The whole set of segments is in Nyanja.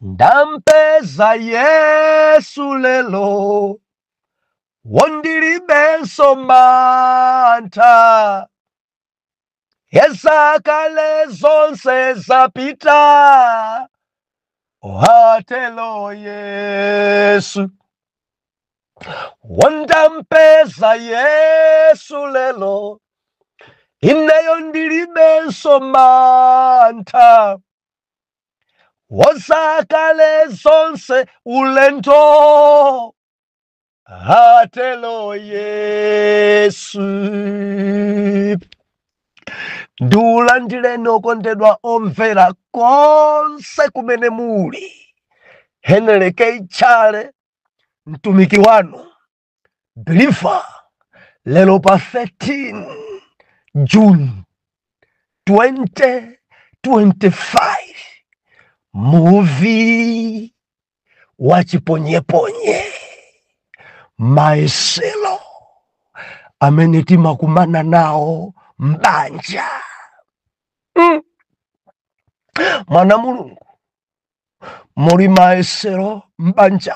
Ndampeza Yesu lelo, wondilibenso mantha. Ezakale zonse zapita, atelo Yesu. Wandampeza Yesu lelo, ineyo ndilibenso mantha. Wazakale zonse ulendo, atelo Yesu. Ndulandile nokondedwa omvera konse kumene muli. Heneleke ichale mtumiki wanu Believer lelo pa 13 June 2025. Movie wachiponyeponye maeselo amene timakumana nao mbanja. Mwana Mulungu, muri maeselo mbanja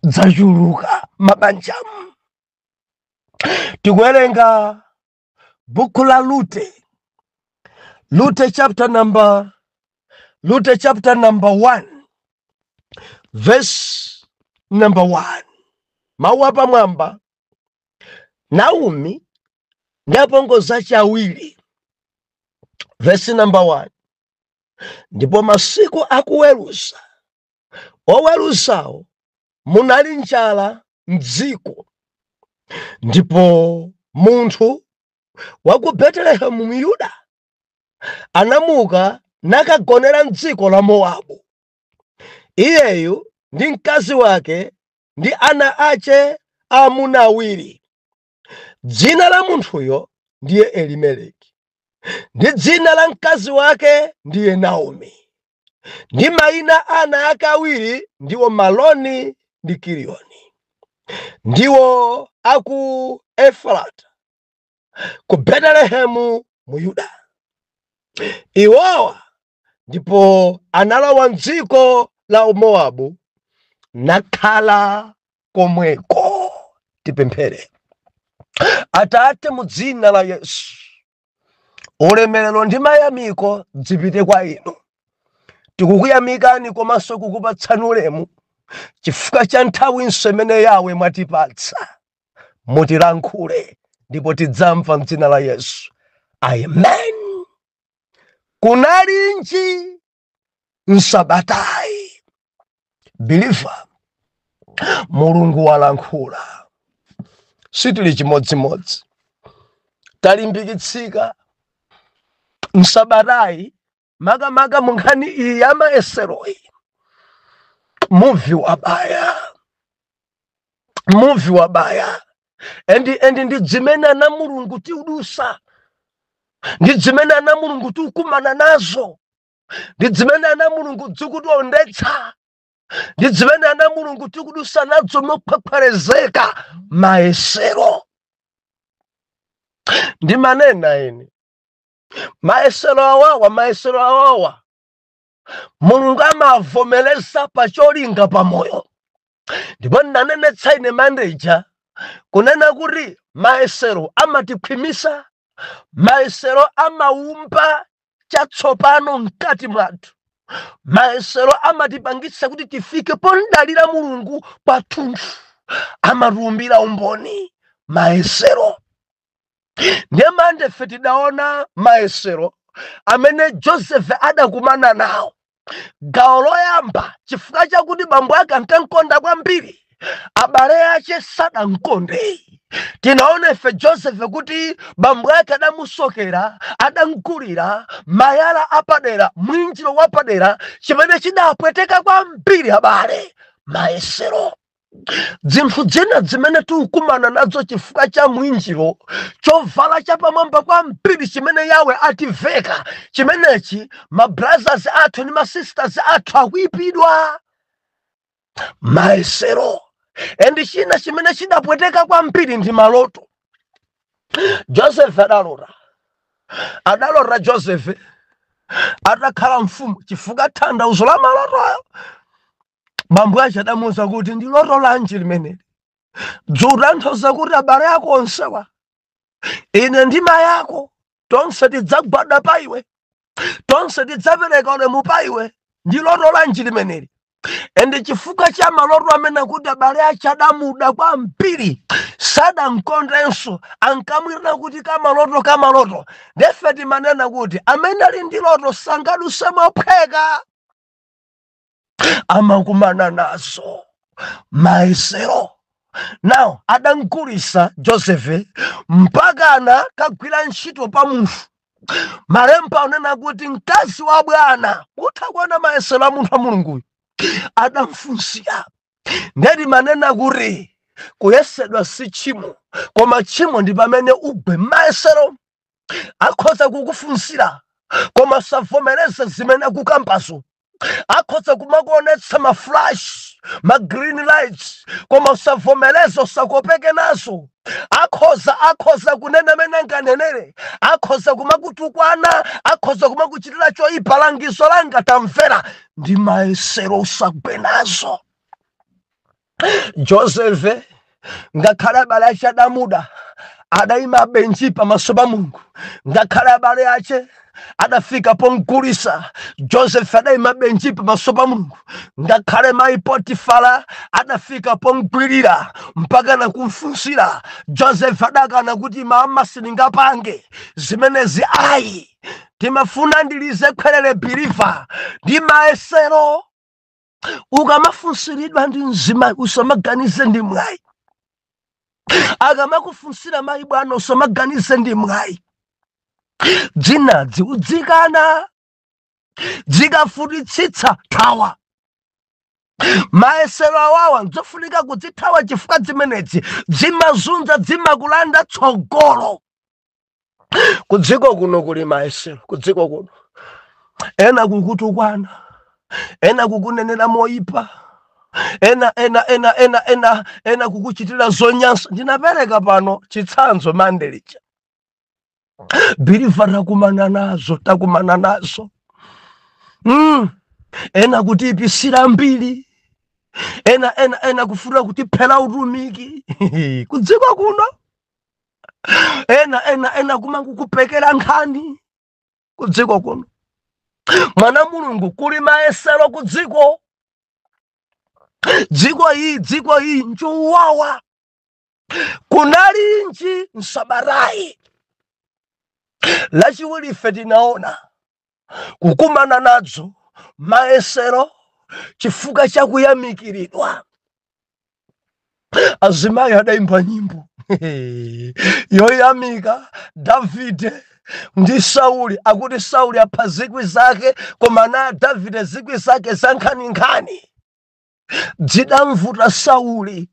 zachuluka mabanjamu. Tikuwerenga buku la Lute chapter number 1 verse number 1. Mawu apamwamba, Naomi ndapongoza chawiri verse number 1. Ndipo masiku akuweruza, oweruzawo munali njala m'dziko, ndipo munthu wa ku Betelehemu mu Yuda anamuka nakagonera m'dziko la Mowabu. Iyeyu ndi mkazi wake ndi ana ache amuna awiri. Dzina la munthuyo ndiye Elimeleki, ndi dzina la mkazi wake ndiye Naomi, ndi mayina ana ake awiri ndiwo Maloni ndi Kilioni. Ndiwo aku Efrata ku Betelehemu mu Yuda. Iwowa ndipo analowa m'dziko la Mowabu nakhala komweko. Tipemphere. Atate, mu dzina la Yesu, ulemerero ndi mayamiko zipite kwa inu. Tikukuyamikani komanso kukupatsani ulemu chifukwa cha nthawi imene Yawe mwatipatsa. Mutilankhule ndipo tidzamva m'dzina la Yesu. Amen. Kunalinji msabatai. Believer, Mulungu walankhula. Sitili chimodzimodzi. Talimbikitsika msabatai makamaka munkhani iyi ya maeseroyi. Movie wabaya. Endi ndi dzimene na Mulungu tiudusa. Ndi dzimene na Mulungu tikumana nazo. Ndi dzimene na Mulungu tikutiondetsa. Ndi dzimene na Mulungu tikudusa nazo mokhwekhwerezeka maesero. Ndi manena ine. Maesero awawa. Mulungu amavomeleza pa cholinga pa moyo. Ndipo nanenetsa ine manager kunena kuti maesero amatikhwimisa, maesero amaumba chatsopano mkati mwathu. Maesero amatipangitsa kuti tifike pondalira Mulungu pathunthu. Amatumbira umboni maesero. Ndiye manje tidaona maesero amene Joseph adakumana nawo. Gawo loyamba chifukwa chakuti bambo ake ankankonda kwambiri, abale ache sadankonde. Tinaona Joseph kuti bambo ake adamusokera, adamgulira mayala apadera, mwinjiro wapadera, chimene chidapweteka kwambiri abale maesero. Zinthu zina zimene tikukumana nazo chifukwa cha mwinjiro, chovala chapamwamba kwambiri chimene Yawe ativeka, chimenechi ma brothers athu ni ma sisters athu akuipidwa maesero. Endi china chimene chidapweteka kwambiri ndi maloto. Joseph adalora Joseph atakhala mfumu chifukwa tanthauzo la malotoyo bambo ache adamuwuza kuti ndi loto lanji limeneli dzutanthauza kuti abale ako onsewa ine ndi mayi ako tonse tidzagwada pa iwe tonse tidzapereka ulemu pa iwe ndi loto lanji limeneli ende chifukwa cha maloto amene kuti abale ache adamuda kwambiri sadamkondrenso ankamwirana kuti kamaloto ndefe timanena kuti amene ali ndi loto sangaduse mophweka amakumana nazo mayesero. Now adamgulitsa Josefe mpaka anakagwira ntchito pa munthu. Malemba anena kuti mkazi wa bwana kutha kuona mayesero a munthu a Mulunguyo adamfunsira. Ndeti manena kuti kuyesedwa si tchimo koma tchimo ndi pamene ugwe mayesero akhoza kukufunsira koma savomereza zimene kukambazo. Akhoza kumakuonetsa ma flash ma green lights koma usavomereza usakopeke nazo. Akhoza kunena mene nganenere, akhoza kumakutukwana, akhoza kumakuchitira choyipa langizo langa tamvera ndi mayesero usagwe nazo. Josefe ngakhale abale ache adamuda adayima benchi pamaso pa Mulungu. Ngakhale abale ache adafika pomgulitsa Josefe adayima benchi pamaso pa Mulungu. Ngakhale mayi Potifara adafika pomgwirira mpaka nakumfunsira Josefe adakana kuti mama sindingapange zimenezi ayi timafuna ndilize khwelele biliva ndi mayesero. Ukamafunsiridwa ndi mzimayi usamaganize ndi mwayi. Akamakufunsira mayi bwana usamaganize ndi mwayi. Dzinadzi udzikana dzikafutitsitsa thawa. Mayesero awawa nzofunika kudzithawa chifukwa zimenezi dzimazunza dzimakulanda tsogolo. Kudziko kuno kuli mayesero, kudziko kuno ena kukutukwana, ena kukunenera moyipa, ena kukuchitira zonyansa. Ndinapereka pano chitsanzo mandelicha biliva takumana nazo. Ena kutipisira mbiri, ena kufuna kutiphera utumiki kudziko kuno. Ena kumakukupekera nkhani kudziko kuno. Mwana Mulungu kuli mayesero kudziko. Dziko iyi njuwawa kunalinji msabarai. Lachiwiri ife tinaona kukumana nadzo mayesero chifukwa cha kuyamikiridwa. Azimayi adayimba nyimbo yoyamika Davide ndi Sauli, akuti Sauli apha zikwi zake koma na Davide zikwi zake zankhaninkhani. Dzidamvuta Sauli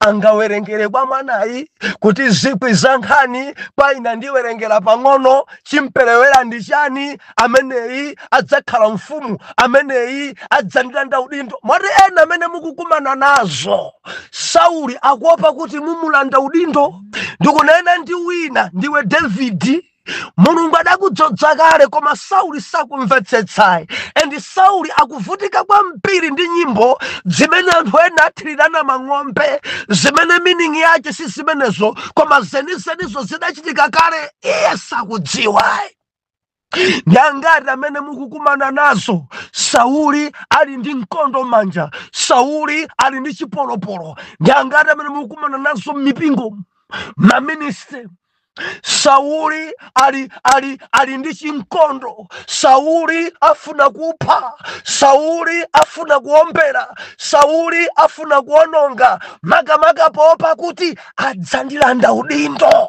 angawerengere kwa mwanayi kuti zikwi zankhani paina ndiwerengera pang'ono chimperewera ndi chani, ameneyi adzakhala mfumu, ameneyi adzandilanda udindo. Mwati ena amene mukukumana nazo Sauli akuopa kuti mumulanda udindo. Ndikunena ndi wina ndiwe Davidi. Mulungu adakudzodza kale koma Sauli sakumvetsetsayi. Endi Sauli akuvutika kwambiri ndi nyimbo zimene anthu ena athirirana mang'ombe, zimene meaning yake si zimenezo koma zenizenizo zidachitika kale iye sakudziwayi. Nyangati amene mukukumana nazo Sauli ali ndi mkondo manja, Sauli ali ndi chipolopolo. Nyangati amene mukukumana nazo mipingo maministry Sauli ali ndi chinkondo. Sauli afuna kupha, Sauli afuna kuombera, Sauli afuna kuononga, makamaka poopa kuti adzandilanda udindo.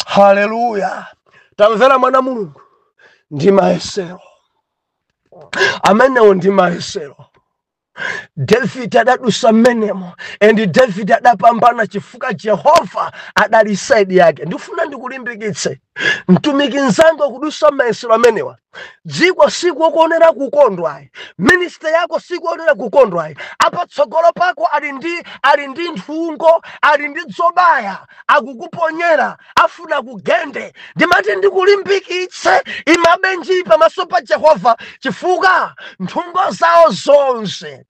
Haleluya. Tamvera mwana Mulungu, ndi mayesero amenewo ndi mayesero. David adadusa menemo, and David adapambana chifuka Jehova adalisaidi yake. Ndifuna ndikulimbikitse mtumiki nzangu kudusa maisero amenewa. Dziko siku kuonera kukondwa, minister yako siku kuonera kukondwa. Apa tsogolo pako ali ndi nthungo, ali ndi dzobaya, akukuponyera, afuna kugende. Ndimati ndikulimbikitse imabenji pamaso pa Jehova chifuka nthungo zawo zonse.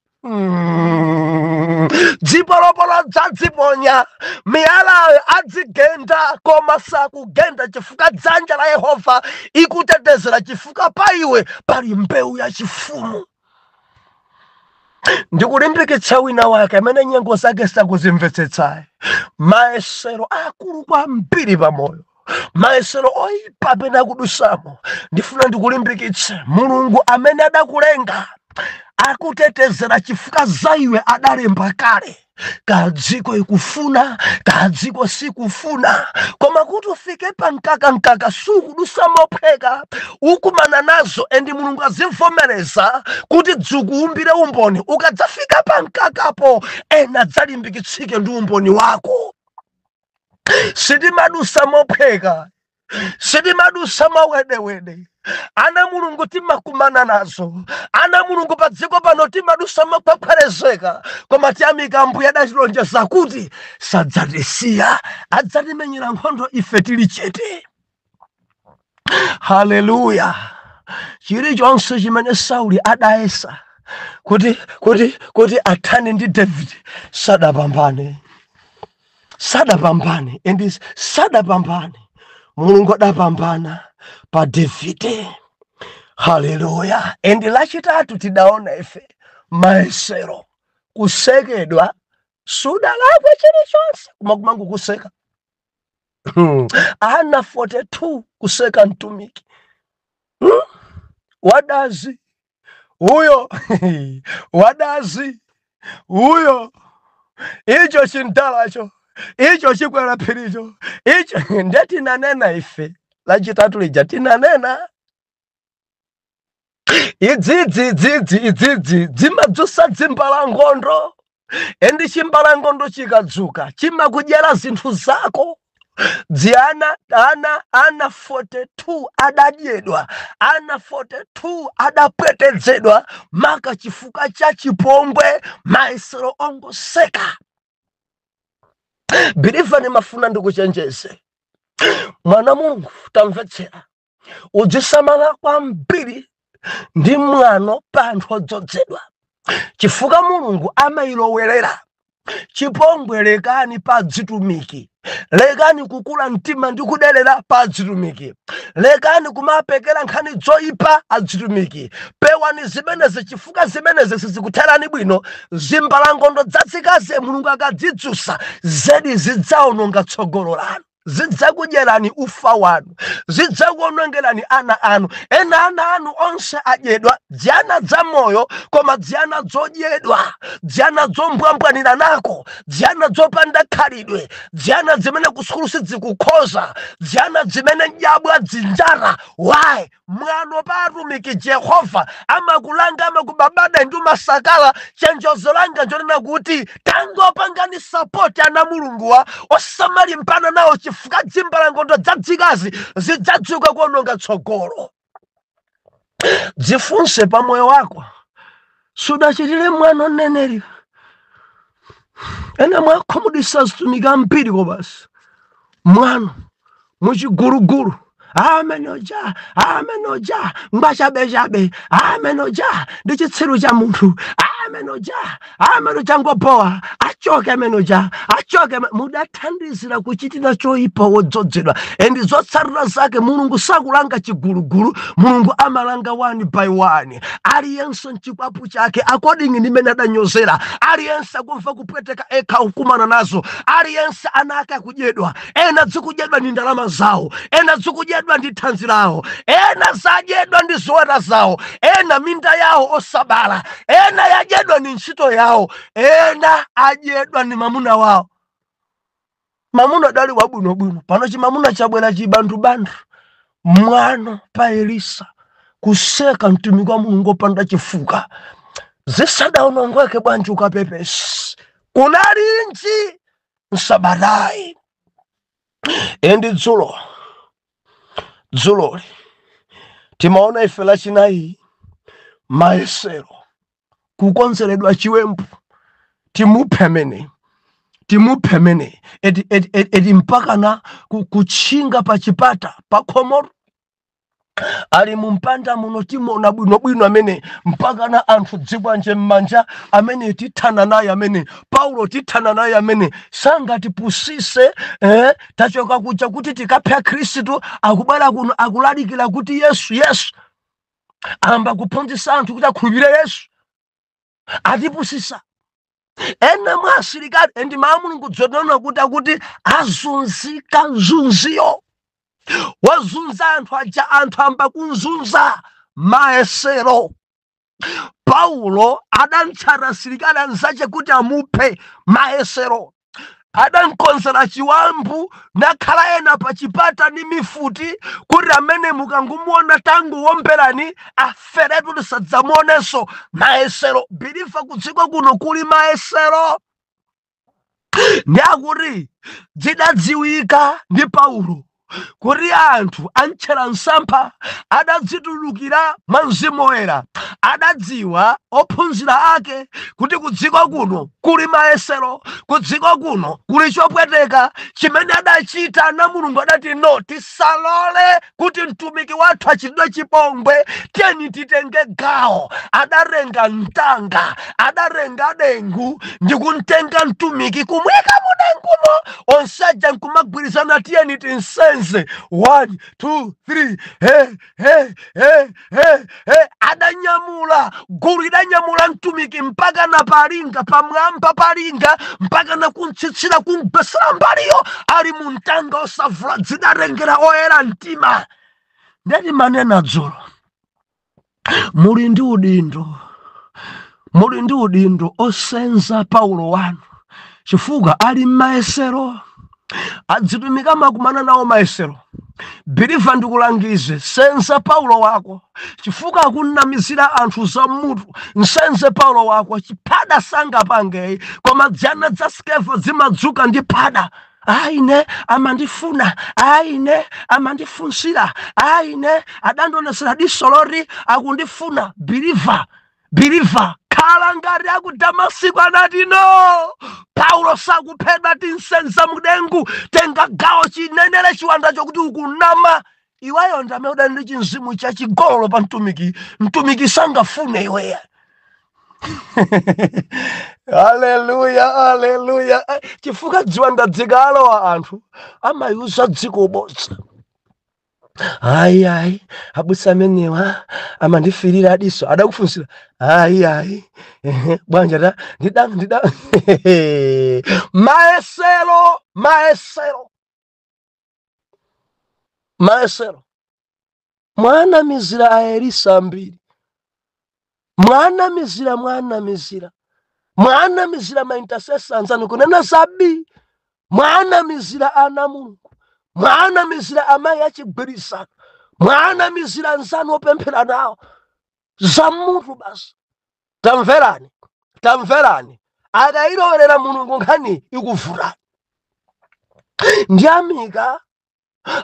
Dzipolopolo dzadziponya, miyala adzigenda, koma sakugenda chifuka dzanja la Yehova ikutetezera chifuka pa iwe pali mbewu ya chifumu. Ndikulimbikitsa wina wake amene nyengo zake sakuzimvetsetsa, maesero akulu kwambiri pamoyo, maesero oyipa pena kudusamo. Ndifuna ndikulimbikitse Mulungu amene adakulenga akutetezera chifuka zaiwe adalemba kale. Kadziko ikufuna, kadziko sikufuna, koma kuti ufike pa nkaka sukudusa mopheka ukumana nazo, endi Mulungu azimvomereza kuti dzikuumbire umboni. Ukadzafika pa nkakapo ena dzalimbikitsike ndi umboni wako. Sitimadusa mopheka, sitimadusa mawedewede. Ana Mulungu timakumana nazo, ana Mulungu pa dziko pano timadusa makwapherezeka, koma tiyamika Mbuye adachilonjeza kuti sadzatisiya, adzatimenyera nkhondo ife tili chete. Haleluya. Chilichonse chimene Sauli adayesa kuti athane ndi David sadapambane, and sadapambane. Mulungu adapambana pa David. Haleluya. And lachitatu tidaona ife maesero kusekedwa suda lakwe chilichonse kumakumangu kuseka. Ana 42 kuseka mtumiki. Wadazi uyo wadazi uyo, icho chintalacho, icho chikwera phiricho, icho ndeti nanena ife lachitatu lija tinanena. Idzidzi dzimadzusa dzimbalangondo, endi chimbalangondo chikadzuka chimakudyera zinthu zako. Ana 42 adadyedwa, ana 42 adapwetedzedwa maka chifuka cha chipongwe, maesero ongoseka. Biliva ni mafuna ndikuchenjeze mwana Mulungu, tamvetsera udzisamala kwambiri ndi mwano pa anthu odzozedwa, chifuka Mulungu amayilowerera. Chipongwe lekani pa dzitumiki, lekani kukula mtima ndi kudelera pa dzitumiki, lekani kumapekera nkhani zoyipa adzitumiki. Pewani zimenezi chifuka zimenezi sizikutherani bwino. Zimbalangondo dzatsikaze Mulungu akadzidzusa zedi zidzaononga tsogolo lanu, zidzakudyerani ufa wanu, zidzakuonongerani ana anu. Ena ana anu onse adyedwa dziana dza moyo, koma dziana zodyedwa, dziana zombwambwanira nako, dziana zopanda khalidwe, dziana zimene kusukulu sidzikukhoza, dziana zimene nyabwa dzinjara. Why? Mwano pa atumiki Jehova amakulanga, amakubabada ndi masakala. Chenjezo langa njonena kuti tangopangani support ana Mulunguwa osamali mpana nawo chifuka dzimbalangondo dzadzikazi zidzadzuka kuononga tsogolo. Dzifunse pa moyo wako, sudachitire mwano neneri. Ena mwako mudisa zitumika mpiri ko basi mwano muchiguruguru. Amenoja mbashabe, amenoja ndi chitsiru cha munthu, amenoja ngobowa achoke, amenoja achoke. Mudathandizira kuchitira choyipa wodzozedwa, endi zotsatira zake Mulungu sakulanga chiguruguru, Mulungu amalanga one by one. Aliyense nchikwapu chake according ndi mene adanyozera, aliyense kumva kupweteka eka ukumana nazo, aliyense anaka kudyedwa. Ena zikudyedwa ndi ndalama zawo, ena zikudyedwa ndi thanzi lawo, ena zadyedwa ndi zoweta zawo, ena minda yawo osabala, ena yadyedwa ndi ntchito yawo, ena adyedwa ndi mamuna wawo. Mamuna dali wabwinobwino, pano chimamuna chabwera chibandubandu. Mwano pa Elisa kuseka mtumiki wa Mulungu opanda chifuka. zisadaonongeke bwanji ukapepesi kunalinji nsabatayi. Endi dzuloli timaona ife lachinayi mayesero kukonzeredwa chiwembu timuphemene edi mpakana kuchinga pa chipata pa Komoro ali mumpanda muno timona bwino amene mpakana anthu dzibwanje mmanja amene tithana naye amene Paulo tithana naye amene sangatipusise tachoka kucha kuti tikapha Khristu akubala kuno akulalikira kuti Yesu amba kuphunzitsa anthu kuti akhulupirire Yesu atipusisa ena mwa asilikali endi Mulungu dzonona kuti azunzika nzunziyo wazunza anthu aja anthu amba kunzunza mayesero. Paulo adantsara asilikali anzache kuti amuphe mayesero, adankonzera chiwambu nakhala ena pa chipata ni mifuti kuti amene mukangumuona tangu womberani aferetu tisadzamuonenso mayesero. Bilifa kudziko kuno kuli mayesero ndi akuti zidadziwika ndi Paulo kuti anthu antchera nsampha adadzitulukira mwa Mzimu Woyera, adadziwa ophunzira ake kuti kudziko kuno kuli mayesero, kudziko kuno kuli chopweteka. Chimene adachita na Mulungu adati no, tisalole kuti mtumiki wathu achitidwe chipongwe, tiyeni titenge gawo. Adarenga mtanga, adarenga dengu ndi kumtenga mtumiki kumweka mudengumo, onsaja nkumagwirizana tiyeni tinsenze 1 2 3 adanyamula gulu idanyamula mtumiki mpaka na palinga pamwamba palinga mpaka na kuntsitsira kumbesera mbaliyo ali muntanga osavula zidarengera oyera mtima. Ndati manena dzulo muli ndi udindo osenza Paulo wanu chifukwa ali mayesero adzitumika makumana nawo mayesero. Biliva ndikulangize, senza Paulo wako chifukwa akunamizira anthu za mutu. Nsenze Paulo wako chipada sangapange koma dzana za Skefa zimadzuka ndi pada. Aine amandifuna, aine amandifunsira, aine adandonesera disolori akundifuna. Biliva khala ngati aku Damasiko anati no, Paulo sakuphedwa tinsenza mudengu, tenga gawo chinenere chiwanda chokuti ukunama. Iwayo ndame udani ndi chinzimu cha chigololo pa mtumiki sangafune iweya. Haleluya. Chifukwa dziwanda dzikalowa anthu amayuza dziko bodza. Ayi abusa amenewa amandifirira adiso adakufunsira ayi bwanja ndida mayesero mwana mizira aerisa mbiri mwana mizira maintasesa anzanu kunena sabi mwana mizira ana Mulungu mwana mizira amayi achigwirisana mwana mizira nzanu opemphera nawo za mutu basi. Tamverani akayilowelera Mulungu nkhani ikuvutani. Ndi amika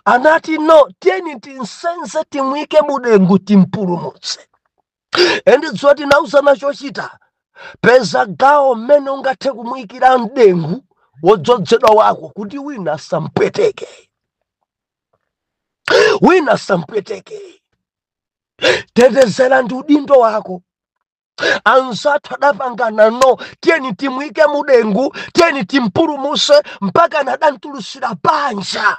anati no, tiyeni tinsenze timwike mudengu timpulumutse. Endi dzoti nauzana chochita peza gawo mmene ungathe kumwikira mdengu wodzozedwa wako kuti wina sampweteke. Tetezera ndi udindo wako. Anzathu adapangana no, tiyeni timwike mudengu, tiyeni timpulumutse mpaka nadantulusira banja.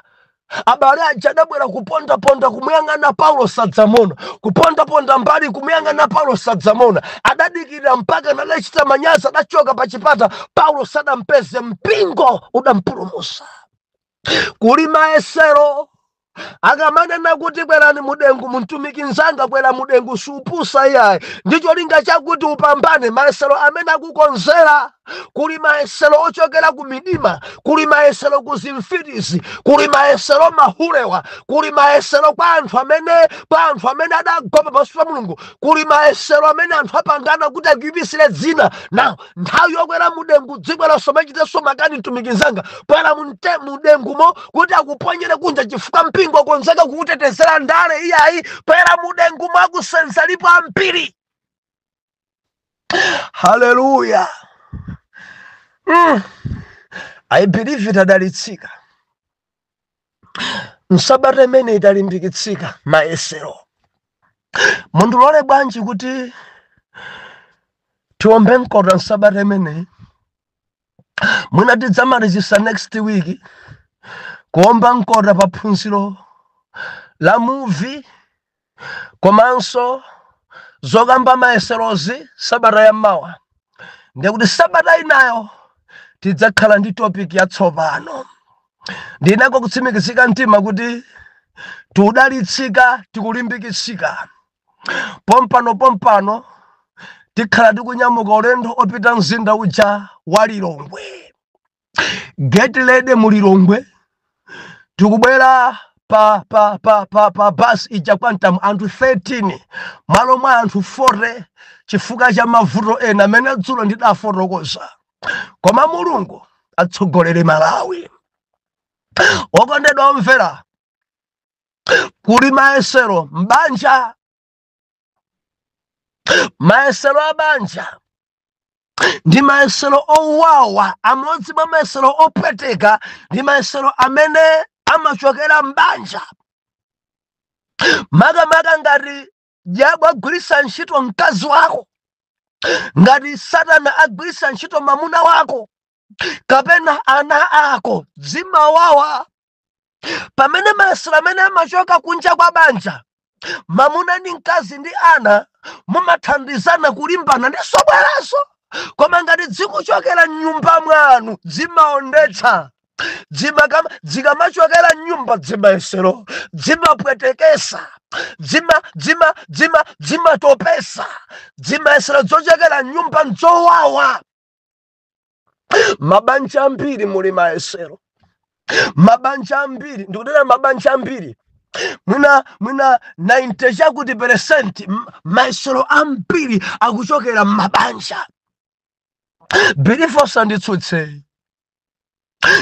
Abale aja adabwera kuponda kumuyang'ana Paulo sadzamona, kuponda mbali kumuyang'ana Paulo sadzamona. Adadikira mpaka nadachita manyazi adachoka pa chipata Paulo sadampeze, mpingo udampulumutsa. Kuli mayesero akamanena kuti bwerani mudengu, mtumiki nzanga bwera mudengu supusa iyayi. Ndicho linga chakuti upambane mayesero amene akukonzera kuli maesero ochokera ku midima, kuli maesero ku zimfitisi, kuli maesero mahulewa, kuli maesero kwa anthu amene adagopa pamaso pa Mulungu, kuli maesero amene anthu apangana kuti agwirisire dzina. Now nthawi yokwera mudengu dziko losomachiteso makani mtumikizanga kwera mudengumo kuti akuponyere kunja chifukwa mpingo konzeka kukutetezera ndale iyayi, kwera mudengumo akusenza lipo ambiri. Hallelujah. I believe itadalitsika. Nsabata imene italimbikitsika maesero. Mundulole bwanji kuti tiombe mkota nsabata imene. Mwina tidzamalizisa next week kuomba mkota pa phunziro la movie komanso zokamba maeserozi sabata ya mawa. Ndikuti sabata inayo tidzakhala ndi topic ya tsopano. Ndinako kutsimikizika mtima kuti tudalitsika tikulimbikitsika. Pompano tikhala tikunyamuka ulendo opita mzinda uja wa Lilongwe. Get ready mu Lilongwe. Tikubwera pa bus ija Quantum anthu 13 malo mwa anthu 40 chifukwa cha mavuto ena amene dzulo ndidafotokoza. Koma Mulungu atsogolere Malawi. Okondedwa omvera, kuli maesero mbanja, maesero abanja ndi maesero owawa, amodzi mwa maesero opweteka ndi maesero amene amachokera mbanja. Makamaka ngati diabo agwirisa ntchito mkazi wako, ngati Satana agwirisa ntchito mamuna wako kapena ana ako, zimawawa. Pamene maesero amene amachoka kunja kwa banja, mamuna ndi mkazi ndi ana mumathandizana kulimbana ndi sobweraso. Koma ngati zikuchokera nyumba mwanu zimaondetsa, zikamachokera nyumba zimaesero, zimapwetekesa, zimatopesa, zimaesero zochokera nyumba nzowawa. Mabanja ambiri muli maesero. Mabanja ambiri, ndikudera mabanja ambiri. Mwina 90 chakuti % maesero ambiri akuchokera mabanja. Bilifosa nditsutse.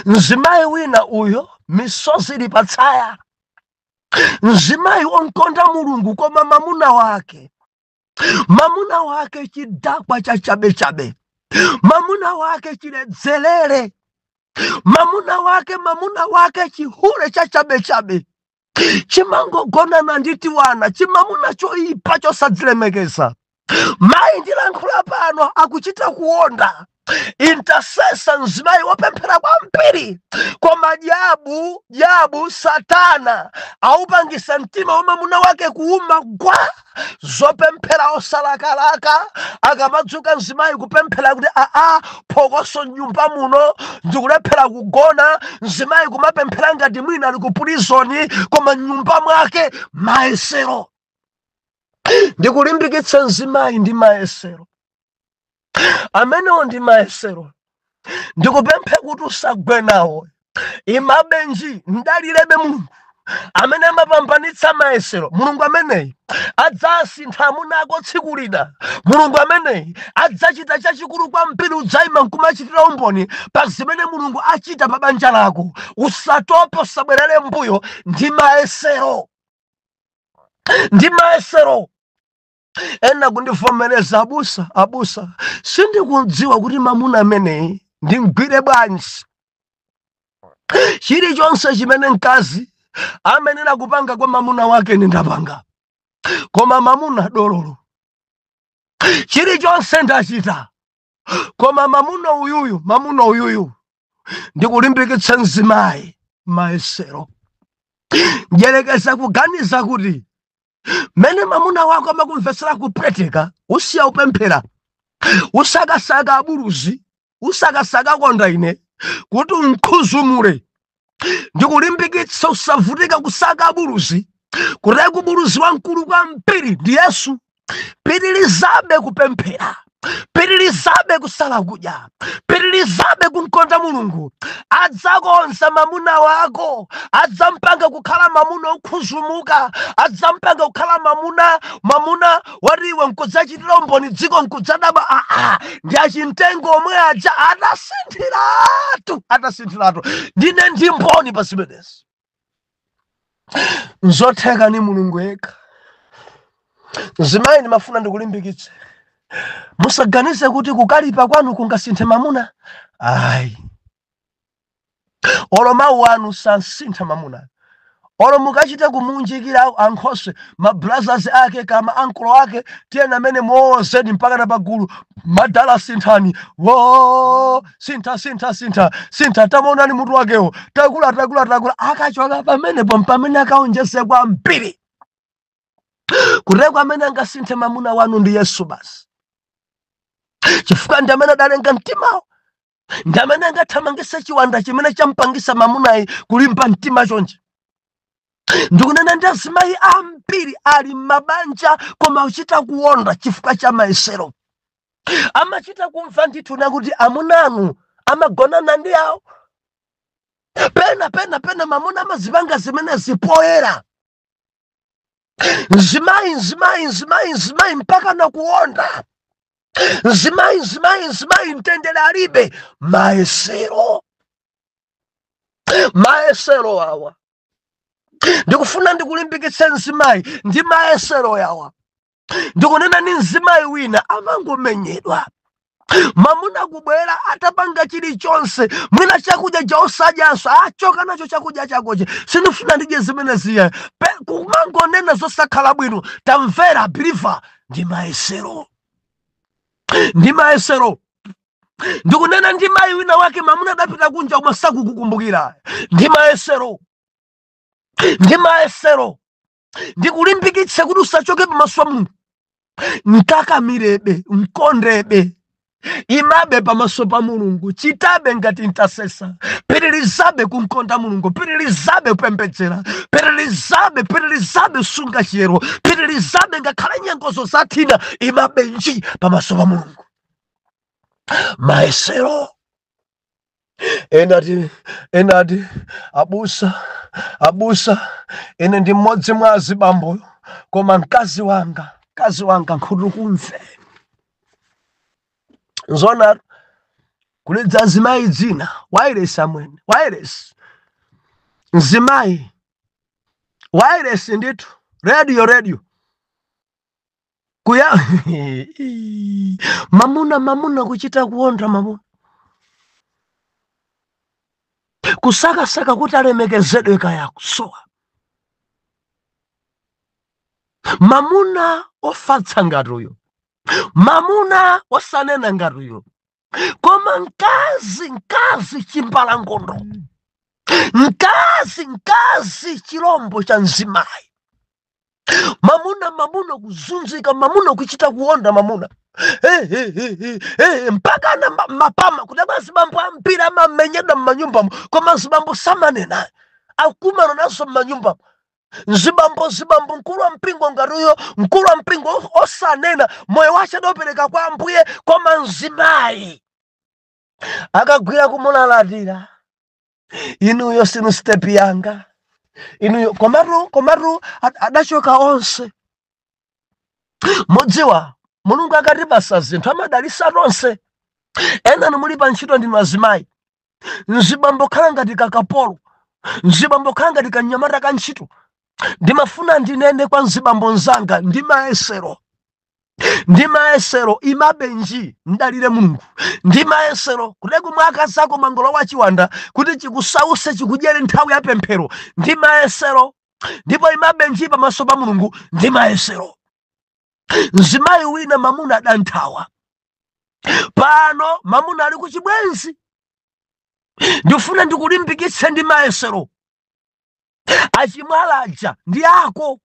Nzimayi wina uyo misozi lipatsaya. Nzimayi onkonda Mulungu koma mamuna wake chidakwa cha chabe. Mamuna wake chiledzelere. Mamuna wake chihule cha chabe. Chimangogona na nditi wana, chimamuna choipa chosadzilemekeza. Mayi ndilankhula pano akuchita kuonda. Intercessor nzimayi wopemphera kwambiri. Koma diabu Satana aupangisa mtima wa mamuna wake kuuma gwa. Zopemphera osalakalaka. Akamadzuka nzimayi kupemphera kuti phokoso nyumba muno ndikulephera kugona. Nzimayi kumapemphera ngati mwina ali ku prison koma nyumba mwake maesero. Ndikulimbikitsa nzimayi ndi maesero. Amenewo ndi maesero. Ndikupemphe kuti usagwe nawo. Imabenji ndalilebe Mulungu amene amapambanitsa maesero. Mulungu ameneyi adzasintha amuna ako tsiku lina. Mulungu ameneyi adzachita chachikulu kwambiri, udzayima nkumachitira umboni pa zimene Mulungu achita pa banja lako. Usatope, usabwerere mbuyo. Ndi maesero. Ndi maesero. Ena kundivomereza abusa sindikudziwa kuti mamuna ameneyi ndimgwire bwanji. Chilichonse chimene mkazi amenera kupanga kwa mamuna wake ndapanga, koma mamuna dololo. Chilichonse ndachita, koma mamuna uyuyu ndikulimbikitsa nzimayi maesero. Njelekeza kuganiza kuti mene mamuna wako amakumvetsera kupweteka, usiya upemphera, usakasaka abuluzi, usakasaka konda ine kuti unkhuzumule. Ndikulimbikitsa usavutika kusaka abuluzi, kuti kubuluzi wankulu kwambiri ndi Yesu. Pitirizabe kupemphera. Pitirizabe kusala kudya, pitirizabe kumkonda Mulungu. Adzakonza mamuna wako, adzampanga kukhala mamuna okhuzumuka, adzampanga kukhala mamuna wariwe nkudzachitira umboni dziko nkudzadaba. Ndi achimtengo omwe aja atasinthiratu. Ndine ndi mboni pa zimenezi. Nzotheka ni Mulungu yekha. Zimayi ndimafuna ndikulimbikitse, musaganize kuti kukalipa kwanu kungasinthe mamuna. Ayi, olo mawu anu sansintha mamuna. Olo mukachita kumunjikira Ankhoswe, ma brothers ake kama ankolo ake tiyena amene muwozedi mpaka na pagulu madala sinthani. Wo sintha tamaonani mutu wakewo takula akachoka pamene akaonjese kwa mbiri. Kurekwa amene angasinthe mamuna wanu ndi Yesu basi. Chifukwa ndi amene adalenga mtimawo, ndi amene angathamangise chiwanda chimene champangisa mamunayi kulimba mtima chonje. Ndikunena ndi azimayi ambiri ali mabanja koma uchita kuwonda chifukwa cha mayesero. Amachita kumva ndithu nakuti amunanu amagonana ndi awo. Pena mamuna amazipanga zimene zipoyera. Nzimayi mpaka na kuwonda. Nzimayi mtendere alibe. Mayesero awa. Ndikufuna ndikulimbikitse nzimayi ndi mayesero yawa. Ndikunena ni nzimayi wina amangomenyedwa. Mamuna kubwera atapanga chilichonse, mwina chakudya chaosadyanso achoka nacho chakudya chakoche. Sindifuna ndidye zimene ziya. Kumangonena zosakhala bwino. Tamvera believer ndi mayesero. Ndikunena ndi mayi wina wake mamuna adapita kunja koma sakukukumbukira. Ndi mayesero. Ndikulimbikitse kuti usachoke pamaso pa Mulungu. Mkakamilebe, mkondebe, imabe pamaso pa Mulungu. Chitabe ngati intercessor. Pitirizabe kumkonda Mulungu. Pitirizabe kupembedzera. Pitirizabe sunga chiyero. Pitirizabe ngakhale nyengo zosathina imabe nji pamaso pa Mulungu. Mayesero. Enati abusa ine ndi mmodzi mwa azibambo koma mkazi wanga nkhutu kumve. Nzona kulidza azimayi dzina wireless amwene wireless nzimayi wireless ndithu radio kuya mamuna kuchita kuwonda mamuna. Kusaka kuti alemekezedwe kaya kusowa. Mamuna ofatsa ngati uyo. Mamuna osanena ngati uyo. Koma nkazi chimbalangondo. Nkazi chilombo cha nzimayi. Mamuna kuzunzika, mamuna kuchita kuwonda mamuna. Mpaka na mapama kutaba zibambo ampira amamenyedwa mmanyumba koma zibambo samanena akumana nazo mmanyumba. Zibambo mkulu wa mpingo ngaruyo, mkulu wa mpingo osanena moyo wache adopereka kwa Ambuye koma nzimayi akagwira kumulalatira. Inuyo sinu step yanga. Inuyo komatu adachoka onse. Modziwa Mulungu akatipasa zinthu amadalitsa tonse. Ena mulipa ntchito ndinu azimayi. Nzibambo khala ngati kakapolo. Nzibambo khala ngati kanyamata ka ntchito. Ndimafuna ndinene kwa nzibambo nzanga ndi mayesero imabe nji ndalire Mulungu. Ndi mayesero kuteku mwaka zako mangolo wa chiwanda kuti chikusause chikudyere nthawi ya pemphero. Ndi mayesero ndipo imabe nji pamaso pa Mulungu. Ndi mayesero. Nzimayi wina mamuna adanthawa. Pano mamuna ali kuchibwenzi. Ndifuna ndikulimbikitse ndi mayesero. Achimwalaja ndi ako.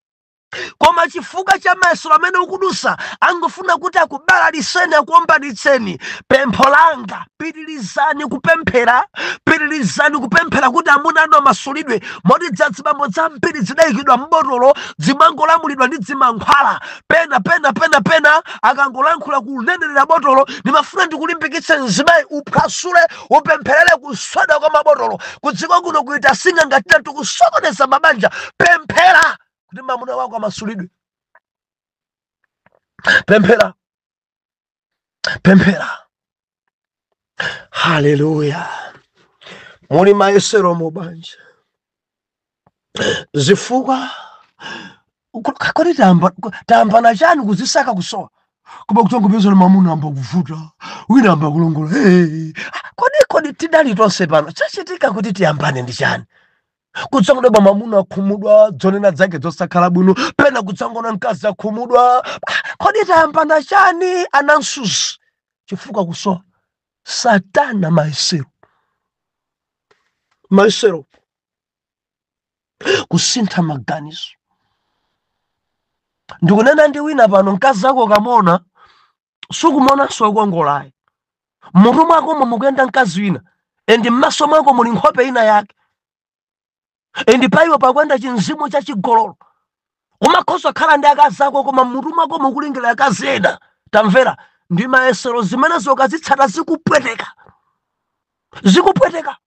Koma chifukwa cha mayesero amene ukudusa angofuna kuti akubalaliseni akuombanitseni. Pempho langa pitirizani kupemphera kuti amuna anu amasulidwe. Moti zibambo zambiri zidayikidwa mbotolo zimangolamulidwa ndi zimankhwala. Pena akangolankhula kulenderera botolo ndimafuna ndikulimbikitse mzimayi uphwasule upempherere kuswada kwa mabotolo kudziko kuno kuita singa ngatina tikusokoneza mabanja. Pemphera kuti mwamuna wako amasulidwe. Pemphera. Haleluya. Muli mayesero mubanja zifukwa kakoti tambana chani kuzisaka kusowa kuba kutongopezana mwamuna amba kuvuta wina amba kulongola. Kodi tidali tonse pano chachitika kuti tiyambane ndi chani? Kutsangona mwamuna akhumudwa dzonena zake zosakhala bwino, pena kutsangona mkazi akhumudwa. Kodi tayambana chani anansuzi chifukwa kusowa? Satana mayesero kusintha maganizo. Ndikunena ndi wina pano, mkazi wako kamona sukumona sokongolayi, mutu mwako mukuyenda mkazi wina endi m'maso mwako muli nkhope ina yake, endi paiwo pakwenda chinzimu cha chigololo. Umakhoza khala ndi akazi ako koma mutu mwako mukulingira akazi ena. Tamvera, ndi mayesero zimene zokazitsata zikupweteka.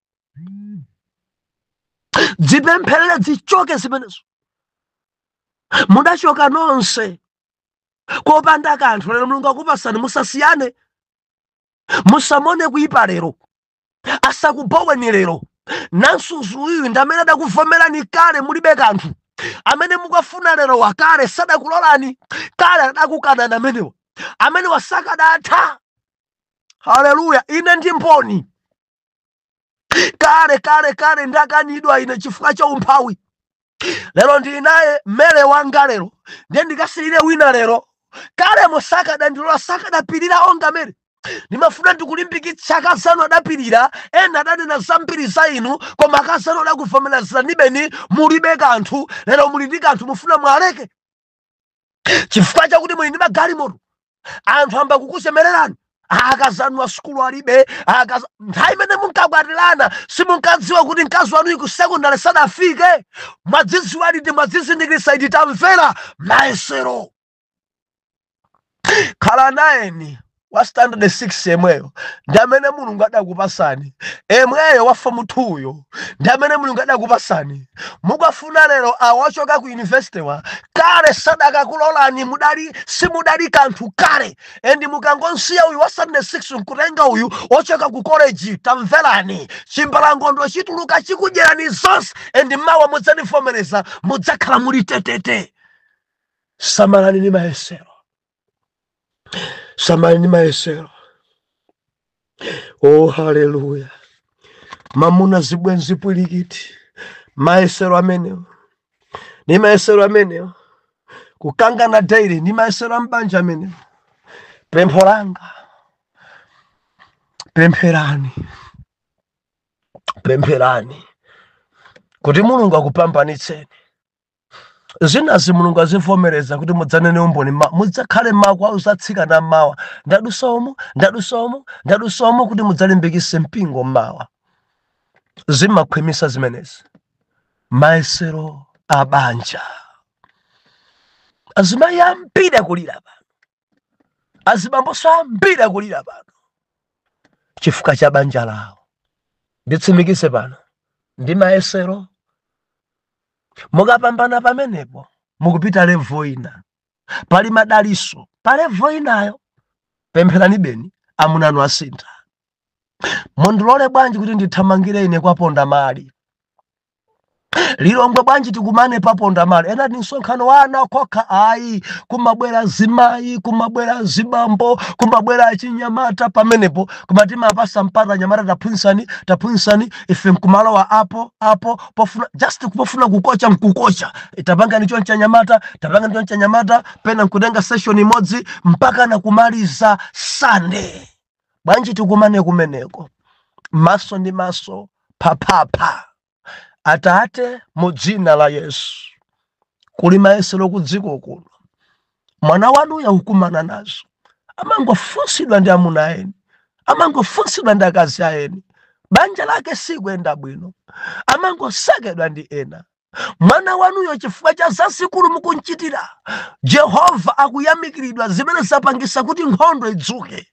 Dzipempherere zichoke zimenezo. Mudachoka nonse kopanda kanthu. Lero Mulungu akupasani, musasiyane, musamone kuipa lero, asakuboweni lero. Nansuzu uyu ndi amene adakuvomerani kale mulibe kanthu, amene mukafuna lero wakale sadakulolani, kale adakukana amenewa, amene wasakadatha. Haleluya. Ine ndi mboni. Kale ndakanidwa ine chifukwa cha umphawi. Lero ndi naye mmele wanga lero ndiye ndikasilire wina lero. Kale musakada ndilola sakadapirira onga mere. Nimafuna ndikulimbikitsa akazanu adapirira, ena adanena zambiri za inu koma akazanu adakuvomereza nibeni mulibe kanthu. Lero muli ndi kanthu mufuna mwaleke chifukwa chakuti muli ndi magalimoto. Anthu amba kukusemererani. Akazanu wa sukulu alibe. Nthawi imene munkakwatirana simunkadziwa kuti mkazi wanu ku sekondari sadafike. Mwadzidziwa liti, mwadzizindikirisa iti. Tamvera mayesero. Khala nayeni wa standard 6 emweyo ndi amene Mulungu adakupasani. Emweyo wa form 2 ndi amene Mulungu adakupasani. Mukafuna lero awachoka ku university wa kale sadakakulolani, simudali kanthu kale. Endi mukangonsiya uyu wa standard 6 nkutenga uyu ochoka ku college. Tamverani, chimbalangondo chituluka chikudyerani zonse endi mawa mudzanivomereza mudzakhala muli tetete. Samalani ni mayesero. Oh, haleluya. Mamuna zibwenzi pulikiti. Mayesero amenewo. Ni mayesero amenewo. Kukangana daily ni mayesero ambanja amenewo. Pempheranga. Pempherani. Kuti Mulungu akupambanitseni. Zinazi Mulungu azivomereza kuti mudzanene umboni, mudzakhale mawa uzatsika na mawa. Ndadusomo kuti mudzalimbikise mpingo mawa. Zimakhwimisa zimenezi. Mayesero abanja. Azimayi ambiri kulira pano. Azibamboso ambiri kulira pano chifukwa cha banja lawo. Nditsimikise pano ndi mayesero. Mukapambana pamenepo mukupita levo ina. Pali madaliso pa levo inayo. Pempherani beni amunanu asintha. Mondilole bwanji kuti ndithamangire ine kwa ponda mali. Lilongwe bwanji tikumane pa ponda mali. Ena ndi msonkhano wana kokha ayi. Kumabwera zimayi, kumabwera zibambo, kumabwera chinyamata pamenepo. Kumatima apasa mpata nyamata tapunsani ife nkumalo wa apo pofuna just kupofuna kukocha mkukocha. Itapanga nicho nyamata pena nkudenga session imodzi mpaka na kumaliza Sunday. Bwanji tikumane kumeneko. Maso ndi maso, papapa. Atate mujina la Yesu. Kuli mayesero kudziko kuno. Mwana wanu ya hukumana nazo. Amangofunsidwa ndi amuna eni. Amangofunsidwa ndi akazi aeni. Banja lake sikwenda bwino. Amangosekedwa ndi ena. mwana wanuyo chifukwa cha zasikulu mukunchitira. Jehova akuyamikiridwa zimene zapangisa kuti nkhondo idzuke.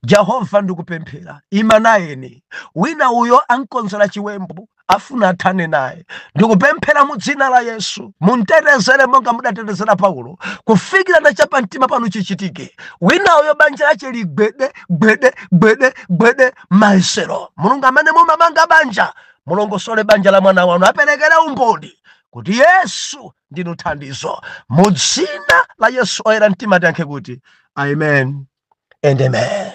Jehova ndikupemphera, ima nayeni wina uyo ankonzera chiwembu afuna athane naye. Ndikupemphera mu dzina la Yesu muntetezere monga mudatetezera Paulo kufikira na chapa mtima panu chichitike. Wina uyo banja lache ligwede gwede gwede gwede maisero. Mulungu amene mumamanga banja mulongosole banja la mwana wanu aperekere umboni kuti Yesu ndinu thandizo. Mu dzina la Yesu oyera mtima tiyankhe kuti amen and amen.